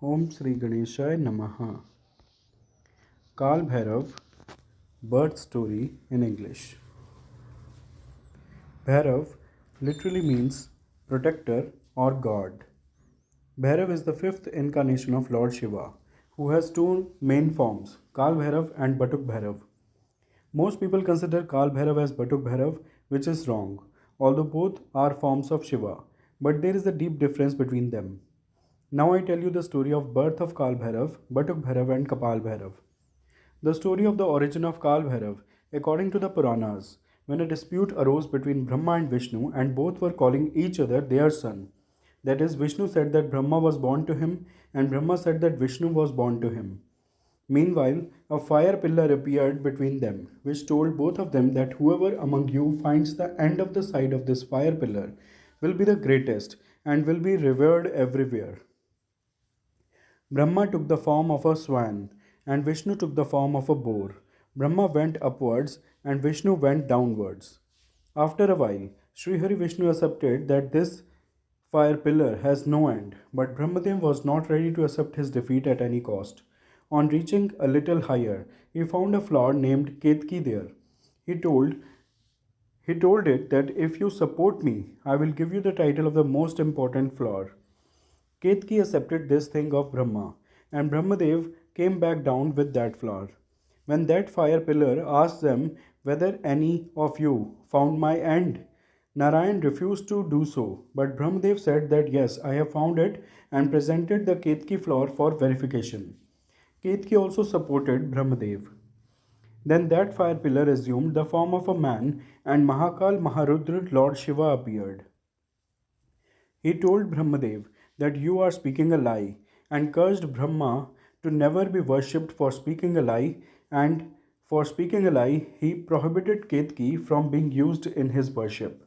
Om Sri Ganeshaya Namaha. Kaal Bhairav, birth story in English. Bhairav literally means protector or god. Bhairav is the fifth incarnation of Lord Shiva, who has two main forms, Kaal Bhairav and Batuk Bhairav. Most people consider Kaal Bhairav as Batuk Bhairav, which is wrong, although both are forms of Shiva, but there is a deep difference between them. Now I tell you the story of birth of Kaal Bhairav, Batuk Bhairav and Kapal Bhairav. The story of the origin of Kaal Bhairav, according to the Puranas, when a dispute arose between Brahma and Vishnu and both were calling each other their son. That is, Vishnu said that Brahma was born to him and Brahma said that Vishnu was born to him. Meanwhile, a fire pillar appeared between them, which told both of them that whoever among you finds the end of the side of this fire pillar will be the greatest and will be revered everywhere. Brahma took the form of a swan, and Vishnu took the form of a boar. Brahma went upwards, and Vishnu went downwards. After a while, Sri Hari Vishnu accepted that this fire pillar has no end, but Brahmadev was not ready to accept his defeat at any cost. On reaching a little higher, he found a flower named Ketki there. He told he told it that if you support me, I will give you the title of the most important flower. Ketki accepted this thing of Brahma, and Brahmadev came back down with that flower. When that fire pillar asked them whether any of you found my end, Narayan refused to do so, but Brahmadev said that yes, I have found it and presented the Ketki flower for verification. Ketki also supported Brahmadev. Then that fire pillar assumed the form of a man, and Mahakal Maharudra Lord Shiva appeared. He told Brahmadev that you are speaking a lie and cursed Brahma to never be worshipped for speaking a lie, and for speaking a lie he prohibited Ketki from being used in his worship.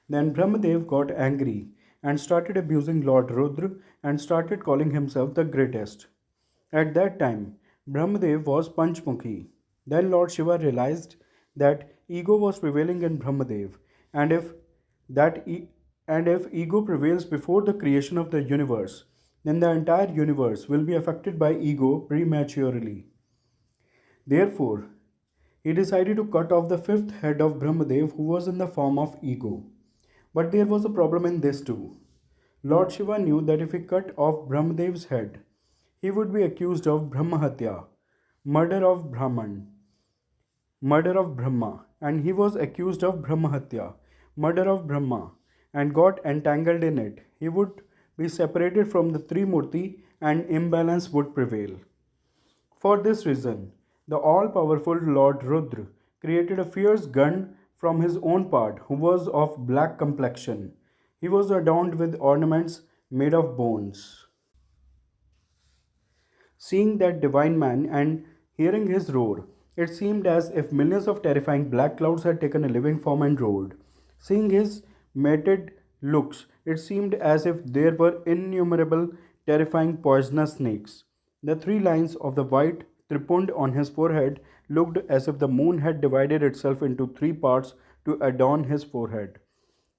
Then Brahmadev got angry and started abusing Lord Rudra and started calling himself the greatest. At that time, Brahmadev was Panchmukhi. Then Lord Shiva realized that ego was prevailing in Brahmadev, and that e- if ego prevails before the creation of the universe, then the entire universe will be affected by ego prematurely. Therefore, he decided to cut off the fifth head of Brahmadev, who was in the form of ego. But there was a problem in this too. Lord Shiva knew that if he cut off Brahmadev's head, he would be accused of Brahmahatya, murder of Brahman, murder of Brahma, and he was accused of Brahmahatya, murder of Brahma, and got entangled in it. He would be separated from the Trimurti and imbalance would prevail. For this reason, the all powerful Lord Rudra created a fierce gun from his own part who was of black complexion. He was adorned with ornaments made of bones. Seeing that divine man and hearing his roar, it seemed as if millions of terrifying black clouds had taken a living form and roared. Seeing his matted looks, it seemed as if there were innumerable terrifying poisonous snakes. The three lines of the white tripund on his forehead looked as if the moon had divided itself into three parts to adorn his forehead.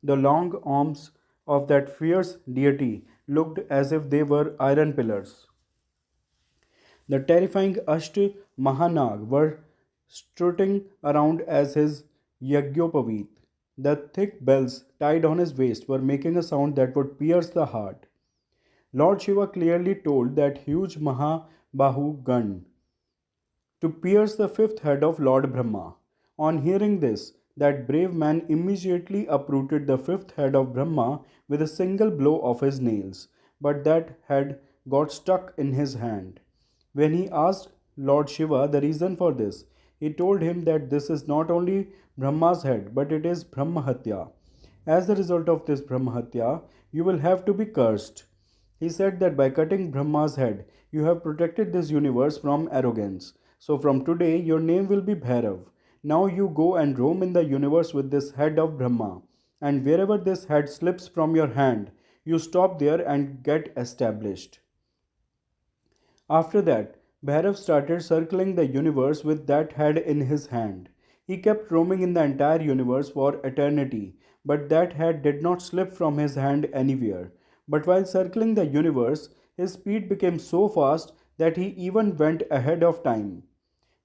The long arms of that fierce deity looked as if they were iron pillars. The terrifying Asht Mahanag were strutting around as his Yagyopavit. The thick bells tied on his waist were making a sound that would pierce the heart. Lord Shiva clearly told that huge Mahabahu gun to pierce the fifth head of Lord Brahma. On hearing this, that brave man immediately uprooted the fifth head of Brahma with a single blow of his nails, but that head got stuck in his hand. When he asked Lord Shiva the reason for this, he told him that this is not only Brahma's head, but it is Brahmahatya. As a result of this Brahmahatya, you will have to be cursed. He said that by cutting Brahma's head, you have protected this universe from arrogance. So from today, your name will be Bhairav. Now you go and roam in the universe with this head of Brahma. And wherever this head slips from your hand, you stop there and get established. After that, Bhairav started circling the universe with that head in his hand. He kept roaming in the entire universe for eternity, but that head did not slip from his hand anywhere. But while circling the universe, his speed became so fast that he even went ahead of time.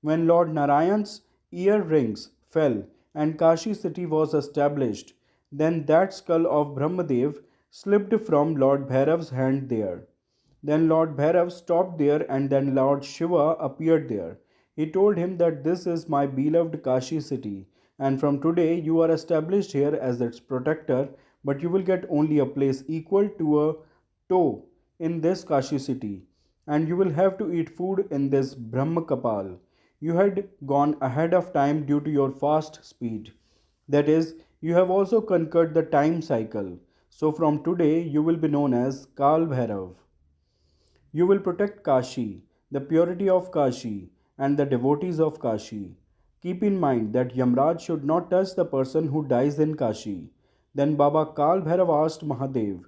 When Lord Narayan's earrings fell and Kashi city was established, then that skull of Brahmadev slipped from Lord Bhairav's hand there. Then Lord Bhairav stopped there and then Lord Shiva appeared there. He told him that this is my beloved Kashi city and from today you are established here as its protector, but you will get only a place equal to a toe in this Kashi city, and you will have to eat food in this Brahma Kapal. You had gone ahead of time due to your fast speed. That is, you have also conquered the time cycle. So from today you will be known as Kal Bhairav. You will protect Kashi, the purity of Kashi, and the devotees of Kashi. Keep in mind that Yamraj should not touch the person who dies in Kashi. Then Baba Kal Bhairav asked Mahadev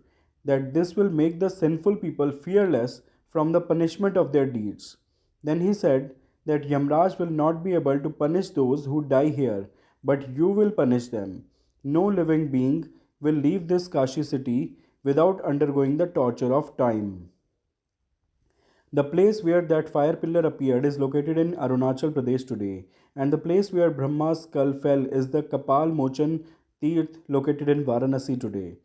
that this will make the sinful people fearless from the punishment of their deeds. Then he said that Yamraj will not be able to punish those who die here, but you will punish them. No living being will leave this Kashi city without undergoing the torture of time. The place where that fire pillar appeared is located in Arunachal Pradesh today, and the place where Brahma's skull fell is the Kapal Mochan Tirth located in Varanasi today.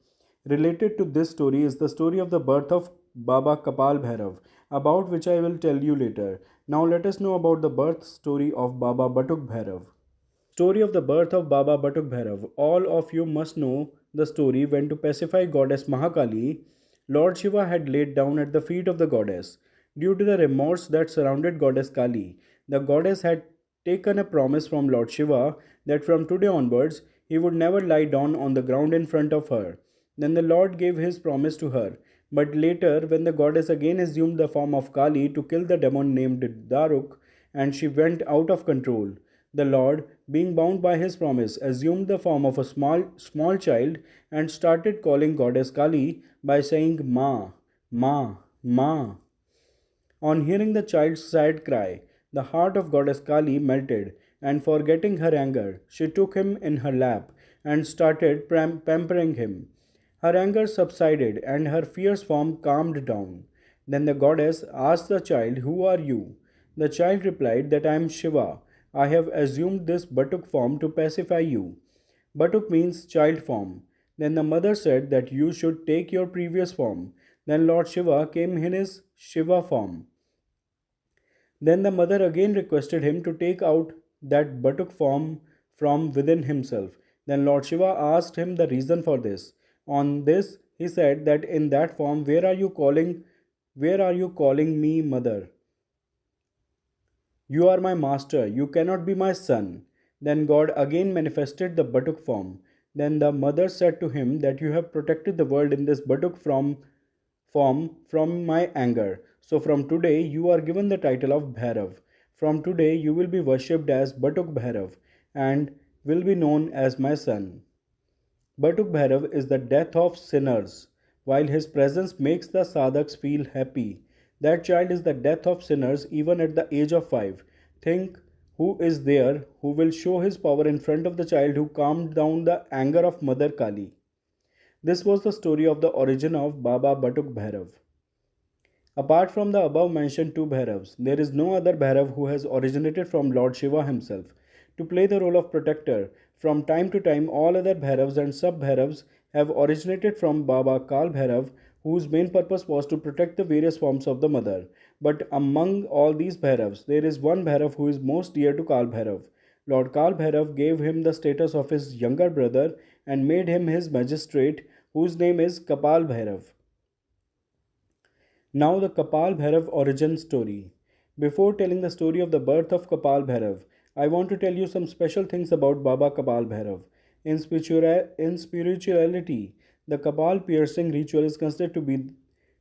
Related to this story is the story of the birth of Baba Kapal Bhairav, about which I will tell you later. Now let us know about the birth story of Baba Batuk Bhairav. Story of the birth of Baba Batuk Bhairav. All of you must know the story when to pacify goddess Mahakali, Lord Shiva had laid down at the feet of the goddess. Due to the remorse that surrounded goddess Kali, the goddess had taken a promise from Lord Shiva that from today onwards he would never lie down on the ground in front of her. Then the Lord gave his promise to her. But later, when the goddess again assumed the form of Kali to kill the demon named Daruk, and she went out of control, the Lord, being bound by his promise, assumed the form of a small child and started calling goddess Kali by saying Ma, Ma, Ma. On hearing the child's sad cry, the heart of goddess Kali melted, and forgetting her anger, she took him in her lap and started pampering him. Her anger subsided and her fierce form calmed down. Then the goddess asked the child, "Who are you?" The child replied that I am Shiva. I have assumed this Batuk form to pacify you. Batuk means child form. Then the mother said that you should take your previous form. Then Lord Shiva came in his Shiva form. Then the mother again requested him to take out that Batuk form from within himself. Then Lord Shiva asked him the reason for this. On this, he said that in that form, where are you calling me mother? You are my master, you cannot be my son. Then God again manifested the Batuk form. Then the mother said to him that you have protected the world in this Batuk form from my anger. So from today you are given the title of Bhairav. From today you will be worshipped as Batuk Bhairav and will be known as my son. Batuk Bhairav is the death of sinners, while his presence makes the sadhaks feel happy. That child is the death of sinners even at the age of 5. Think who is there who will show his power in front of the child who calmed down the anger of Mother Kali. This was the story of the origin of Baba Batuk Bhairav. Apart from the above mentioned two Bhairavs, there is no other Bhairav who has originated from Lord Shiva himself. To play the role of protector, from time to time all other Bhairavs and sub-Bhairavs have originated from Baba Kaal Bhairav, whose main purpose was to protect the various forms of the mother. But among all these Bhairavs, there is one Bhairav who is most dear to Kaal Bhairav. Lord Kaal Bhairav gave him the status of his younger brother and made him his magistrate, whose name is Kapal Bhairav. Now the Kapal Bhairav origin story. Before telling the story of the birth of Kapal Bhairav, I want to tell you some special things about Baba Kapal Bhairav. In spirituality, the Kapal piercing ritual is considered to be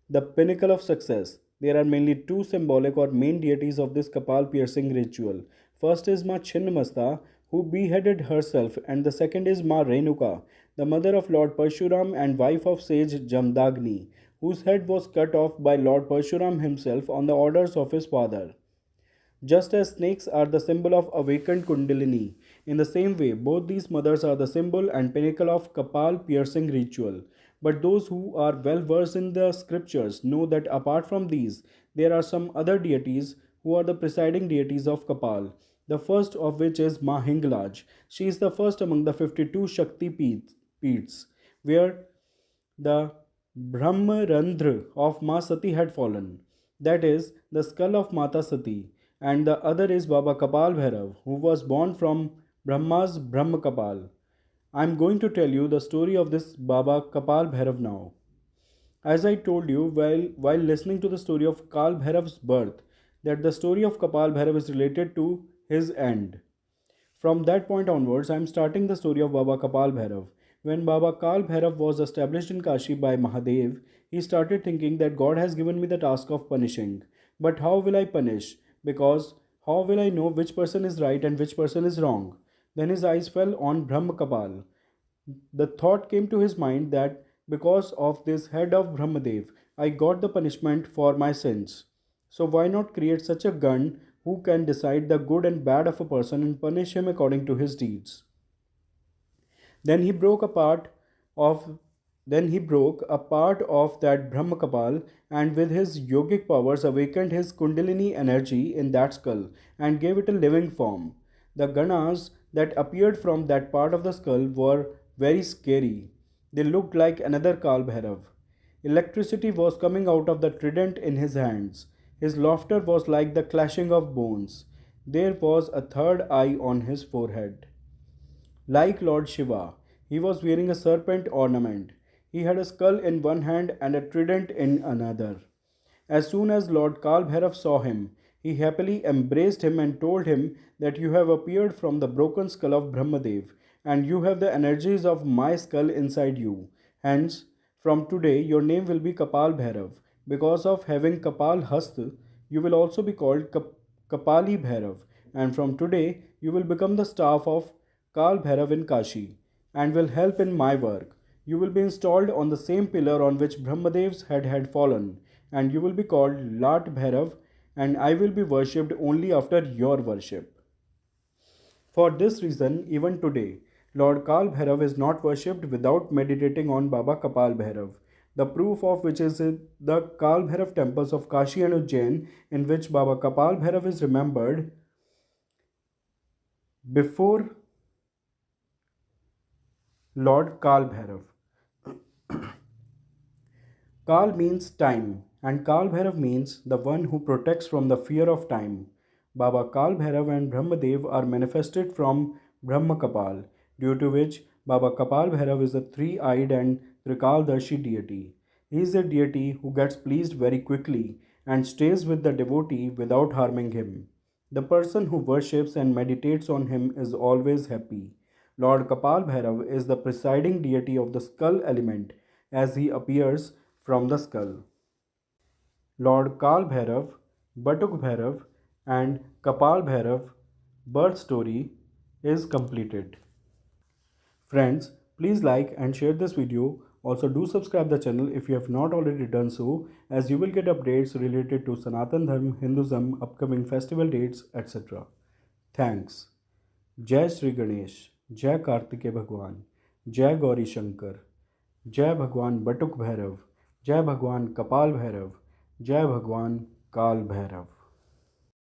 the pinnacle of success. There are mainly two symbolic or main deities of this Kapal piercing ritual. First is Ma Chinnamasta, who beheaded herself, and the second is Ma Renuka, the mother of Lord Parshuram and wife of sage Jamdagni, whose head was cut off by Lord Parshuram himself on the orders of his father. Just as snakes are the symbol of awakened Kundalini, in the same way, both these mothers are the symbol and pinnacle of Kapal piercing ritual. But those who are well versed in the scriptures know that apart from these, there are some other deities who are the presiding deities of Kapal. The first of which is Ma Hinglaj. She is the first among the 52 Shakti Peeths, where the Brahmarandhra of Ma Sati had fallen, that is, the skull of Mata Sati, and the other is Baba Kapal Bhairav, who was born from Brahma's Brahma Kapal. I am going to tell you the story of this Baba Kapal Bhairav now. As I told you while listening to the story of Kal Bhairav's birth, that the story of Kapal Bhairav is related to his end. From that point onwards, I am starting the story of Baba Kapal Bhairav. When Baba Kal Bhairav was established in Kashi by Mahadev, he started thinking that God has given me the task of punishing. But how will I punish? Because how will I know which person is right and which person is wrong? Then his eyes fell on Brahma Kapal. The thought came to his mind that because of this head of Brahmadev, I got the punishment for my sins. So why not create such a gun who can decide the good and bad of a person and punish him according to his deeds? Then he broke a part of then he broke a part of that Brahmakapal and with his yogic powers awakened his Kundalini energy in that skull and gave it a living form. The Ganas that appeared from that part of the skull were very scary. They looked like another Kal Bhairav. Electricity was coming out of the trident in his hands. His laughter was like the clashing of bones. There was a third eye on his forehead. Like Lord Shiva, he was wearing a serpent ornament. He had a skull in one hand and a trident in another. As soon as Lord Kaal Bhairav saw him, he happily embraced him and told him that you have appeared from the broken skull of Brahmadev, and you have the energies of my skull inside you. Hence, from today your name will be Kapal Bhairav. Because of having Kapal Hast, you will also be called Kapali Bhairav, and from today you will become the staff of Kal Bhairav in Kashi and will help in my work. You will be installed on the same pillar on which Brahmadev's head had fallen, and you will be called Lat Bhairav, and I will be worshipped only after your worship. For this reason, even today, Lord Kaal Bhairav is not worshipped without meditating on Baba Kapal Bhairav. The proof of which is in the Kaal Bhairav temples of Kashi and Ujjain, in which Baba Kapal Bhairav is remembered before Lord Kaal Bhairav. Kal means time, and Kal Bhairav means the one who protects from the fear of time. Baba Kal Bhairav and Brahmadev are manifested from Brahma Kapal, due to which Baba Kapal Bhairav is a three-eyed and Trikaldarshi deity. He is a deity who gets pleased very quickly and stays with the devotee without harming him. The person who worships and meditates on him is always happy. Lord Kapal Bhairav is the presiding deity of the skull element as he appears from the skull. Lord Kaal Bhairav, Batuk Bhairav, and Kapal Bhairav birth story is completed. Friends, please like and share this video. Also do subscribe the channel if you have not already done so, as you will get updates related to Sanatan Dharma, Hinduism, upcoming festival dates, etc. Thanks. Jai Shri Ganesh, Jai Kartike Bhagwan, Jai Gauri Shankar, Jai Bhagwan Batuk Bhairav, Jai Bhagwan Kapal Bhairav, Jai Bhagwan Kaal Bhairav.